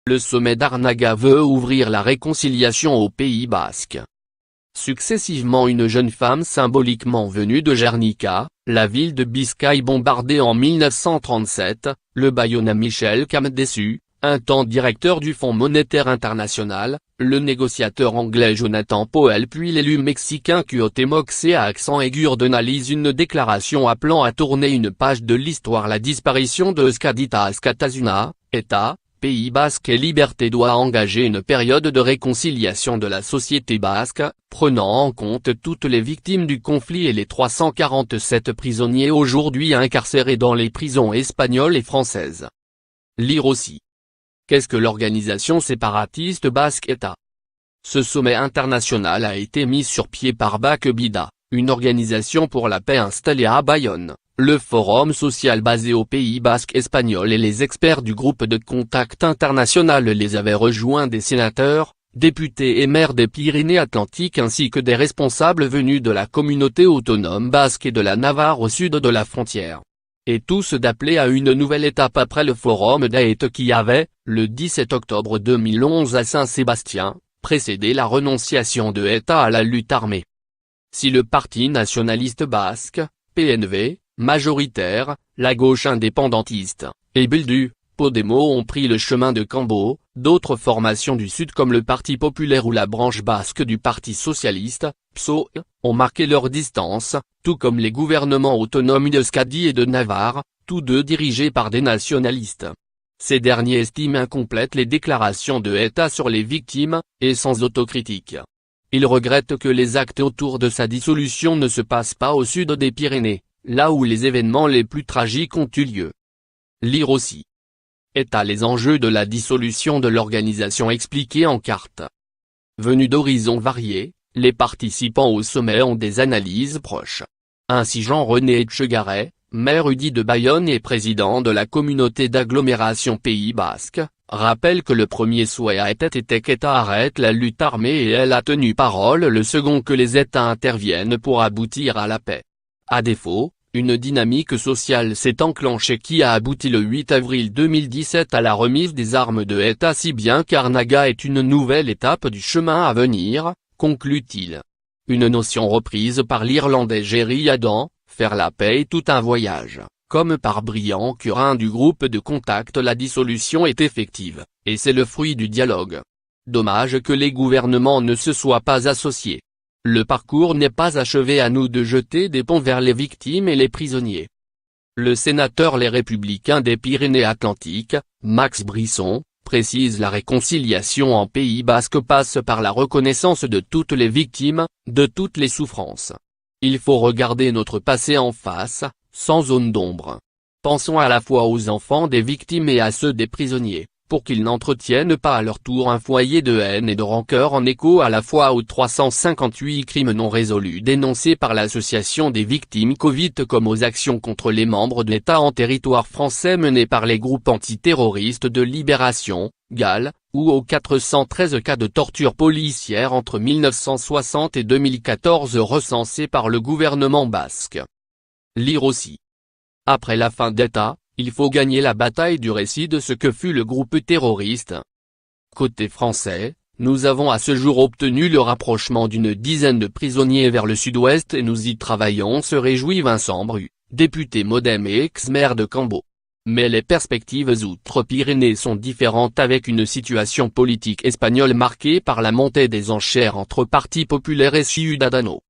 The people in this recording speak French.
Le sommet d'Arnaga veut ouvrir la réconciliation au Pays Basque. Successivement une jeune femme symboliquement venue de Gernika, la ville de Biscaye bombardée en 1937, le Bayonnais Michel Camdessus, un temps directeur du Fonds monétaire international, le négociateur anglais Jonathan Powell puis l'élu mexicain Cuauhtémoc C. à accent aigu analyse une déclaration appelant à tourner une page de l'histoire. La disparition de Euskadi Askatasuna, État, Pays Basque et Liberté doit engager une période de réconciliation de la société basque, prenant en compte toutes les victimes du conflit et les 347 prisonniers aujourd'hui incarcérés dans les prisons espagnoles et françaises. Lire aussi. Qu'est-ce que l'organisation séparatiste basque État? Ce sommet international a été mis sur pied par Bake Bida, une organisation pour la paix installée à Bayonne. Le forum social basé au Pays Basque espagnol et les experts du groupe de contact international les avaient rejoints, des sénateurs, députés et maires des Pyrénées-Atlantiques ainsi que des responsables venus de la communauté autonome basque et de la Navarre au sud de la frontière. Et tous d'appeler à une nouvelle étape après le forum d'Aete qui avait, le 17 octobre 2011 à Saint-Sébastien, précédé la renonciation de Eta à la lutte armée. Si le Parti nationaliste basque, PNV, majoritaire, la gauche indépendantiste, et Bildu, Podemos ont pris le chemin de Cambo, d'autres formations du Sud comme le Parti populaire ou la branche basque du Parti socialiste, PSOE, ont marqué leur distance, tout comme les gouvernements autonomes d'Euskadi et de Navarre, tous deux dirigés par des nationalistes. Ces derniers estiment incomplètes les déclarations de Eta sur les victimes, et sans autocritique. Ils regrettent que les actes autour de sa dissolution ne se passent pas au sud des Pyrénées, là où les événements les plus tragiques ont eu lieu. Lire aussi. Eta les enjeux de la dissolution de l'organisation expliqués en carte. Venus d'horizons variés, les participants au sommet ont des analyses proches. Ainsi Jean-René Etchegaray, maire UDI de Bayonne et président de la communauté d'agglomération Pays Basque, rappelle que le premier souhait était qu'État arrête la lutte armée et elle a tenu parole, le second que les États interviennent pour aboutir à la paix. À défaut, une dynamique sociale s'est enclenchée qui a abouti le 8 avril 2017 à la remise des armes de Eta, si bien qu'Arnaga est une nouvelle étape du chemin à venir, conclut-il. Une notion reprise par l'Irlandais Gerry Adam, faire la paix est tout un voyage, comme par Brian Curin du groupe de contact. La dissolution est effective, et c'est le fruit du dialogue. Dommage que les gouvernements ne se soient pas associés. Le parcours n'est pas achevé, à nous de jeter des ponts vers les victimes et les prisonniers. Le sénateur Les Républicains des Pyrénées-Atlantiques, Max Brisson, précise la réconciliation en Pays Basque passe par la reconnaissance de toutes les victimes, de toutes les souffrances. Il faut regarder notre passé en face, sans zone d'ombre. Pensons à la fois aux enfants des victimes et à ceux des prisonniers, pour qu'ils n'entretiennent pas à leur tour un foyer de haine et de rancœur, en écho à la fois aux 358 crimes non résolus dénoncés par l'association des victimes Covid comme aux actions contre les membres de l'État en territoire français menées par les groupes antiterroristes de Libération, GAL, ou aux 413 cas de torture policière entre 1960 et 2014 recensés par le gouvernement basque. Lire aussi. Après la fin d'État, il faut gagner la bataille du récit de ce que fut le groupe terroriste. Côté français, nous avons à ce jour obtenu le rapprochement d'une dizaine de prisonniers vers le sud-ouest et nous y travaillons, se réjouit Vincent Bru, député Modem et ex-maire de Cambo. Mais les perspectives outre-Pyrénées sont différentes, avec une situation politique espagnole marquée par la montée des enchères entre Parti populaire et Ciudadanos.